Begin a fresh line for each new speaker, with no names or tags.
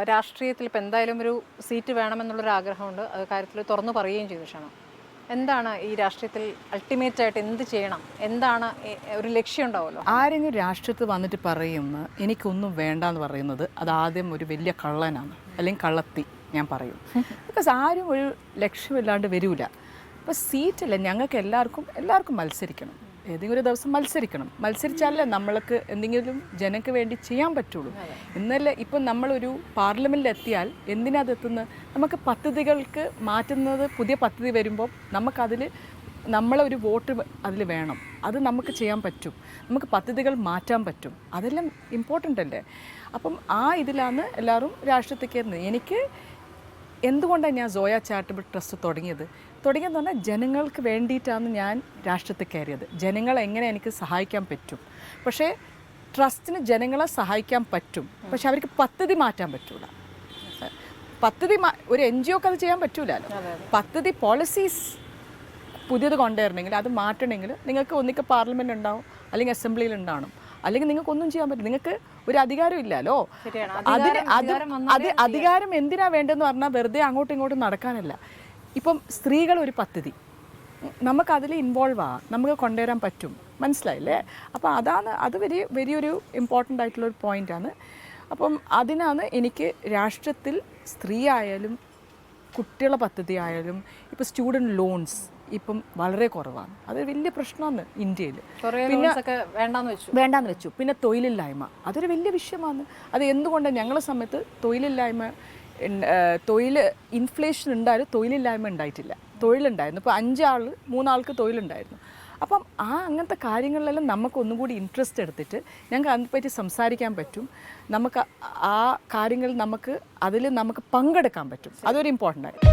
രാഷ്ട്രീയത്തിൽ ഇപ്പം എന്തായാലും ഒരു സീറ്റ് വേണമെന്നുള്ളൊരു ആഗ്രഹമുണ്ട്. അത് കാര്യത്തിൽ തുറന്നു പറയുകയും ചെയ്തു ക്ഷണം. എന്താണ് ഈ രാഷ്ട്രീയത്തിൽ അൾട്ടിമേറ്റ് ആയിട്ട് എന്ത് ചെയ്യണം, എന്താണ് ഒരു ലക്ഷ്യം ഉണ്ടാവുമല്ലോ?
ആരെങ്കിലും രാഷ്ട്രീയത്തിൽ വന്നിട്ട് പറയുന്ന എനിക്കൊന്നും വേണ്ട എന്ന് പറയുന്നത് അത് ആദ്യം ഒരു വലിയ കള്ളനാണ്, അല്ലെങ്കിൽ കള്ളത്തി ഞാൻ പറയും. ബിക്കോസ് ആരും ഒരു ലക്ഷ്യമില്ലാണ്ട് വരില്ല. ഇപ്പോൾ സീറ്റല്ല, ഞങ്ങൾക്ക് എല്ലാവർക്കും മത്സരിക്കണം. ഏതെങ്കിലും ഒരു ദിവസം മത്സരിച്ചാലേ നമ്മൾക്ക് എന്തെങ്കിലും ജനങ്ങൾക്ക് വേണ്ടി ചെയ്യാൻ പറ്റുള്ളൂ. ഇന്നലെ ഇപ്പം നമ്മളൊരു പാർലമെൻറ്റിലെത്തിയാൽ എന്തിനാ അതെത്തുന്നത്? നമുക്ക് പദ്ധതികൾക്ക് മാറ്റുന്നത്, പുതിയ പദ്ധതി വരുമ്പോൾ നമുക്കതിൽ നമ്മളൊരു വോട്ട് അതിൽ വേണം. അത് നമുക്ക് ചെയ്യാൻ പറ്റും, നമുക്ക് പദ്ധതികൾ മാറ്റാൻ പറ്റും. അതെല്ലാം ഇമ്പോർട്ടൻ്റ് അല്ലേ? അപ്പം ആ ഇതിലാണ് എല്ലാവരും രാഷ്ട്രീയത്തിൽ കയറുന്നത്. എനിക്ക് എന്തുകൊണ്ടാണ് ഞാൻ സോയ ചാരിറ്റബിൾ ട്രസ്റ്റ് തുടങ്ങിയെന്ന് പറഞ്ഞാൽ ജനങ്ങൾക്ക് വേണ്ടിയിട്ടാണ് ഞാൻ രാഷ്ട്രീയത്തിൽ കയറിയത്. ജനങ്ങളെ എങ്ങനെ എനിക്ക് സഹായിക്കാൻ പറ്റും. പക്ഷേ ട്രസ്റ്റിന് ജനങ്ങളെ സഹായിക്കാൻ പറ്റും, പക്ഷെ അവർക്ക് പദ്ധതി മാറ്റാൻ പറ്റൂല. പദ്ധതി ഒരു NGOക്ക് അത് ചെയ്യാൻ പറ്റൂലല്ലോ. പദ്ധതി പോളിസീസ് പുതിയത് കൊണ്ടുവരണമെങ്കിൽ അത് മാറ്റണമെങ്കിൽ നിങ്ങൾക്ക് ഒന്നിക്ക് പാർലമെൻറ്റ് ഉണ്ടാവും, അല്ലെങ്കിൽ അസംബ്ലിയിൽ ഉണ്ടാവണം, അല്ലെങ്കിൽ നിങ്ങൾക്ക് ഒന്നും ചെയ്യാൻ പറ്റും. നിങ്ങൾക്ക് ഒരു അധികാരം ഇല്ലല്ലോ. അധികാരം എന്തിനാ വേണ്ടതെന്ന് പറഞ്ഞാൽ വെറുതെ അങ്ങോട്ടും ഇങ്ങോട്ടും നടക്കാനല്ല. ഇപ്പം സ്ത്രീകൾ ഒരു പദ്ധതി നമുക്കതിൽ ഇൻവോൾവ് ആവാം, നമുക്ക് കൊണ്ടുവരാൻ പറ്റും. മനസ്സിലായില്ലേ? അപ്പോൾ അത് വലിയൊരു ഇമ്പോർട്ടൻ്റ് ആയിട്ടുള്ളൊരു പോയിൻ്റാണ്. അപ്പം അതിനാണ് എനിക്ക് രാഷ്ട്രത്തിൽ സ്ത്രീ ആയാലും കുട്ടികളുടെ പദ്ധതി ആയാലും ഇപ്പോൾ സ്റ്റുഡൻറ്റ് ലോൺസ് ഇപ്പം വളരെ കുറവാണ്. അത് വലിയ പ്രശ്നമാണ് ഇന്ത്യയിൽ. പിന്നെ വേണ്ടാന്ന് വെച്ചു. പിന്നെ തൊഴിലില്ലായ്മ അതൊരു വലിയ വിഷയമാണ്. അത് എന്തുകൊണ്ടാണ് ഞങ്ങളുടെ സമയത്ത് ഇൻഫ്ലേഷൻ ഉണ്ടായാലും തൊഴിലില്ലായ്മ ഉണ്ടായിട്ടില്ല. തൊഴിലുണ്ടായിരുന്നു. ഇപ്പോൾ 3 ആൾക്ക് തൊഴിലുണ്ടായിരുന്നു. അപ്പം അങ്ങനത്തെ കാര്യങ്ങളിലെല്ലാം നമുക്ക് ഒന്നും കൂടി ഇൻട്രസ്റ്റ് എടുത്തിട്ട് ഞങ്ങൾക്ക് അതിനെപ്പറ്റി സംസാരിക്കാൻ പറ്റും. നമുക്ക് ആ കാര്യങ്ങൾ അതിൽ നമുക്ക് പങ്കെടുക്കാൻ പറ്റും. അതൊരു ഇമ്പോർട്ടൻ്റ് ആയിട്ട്.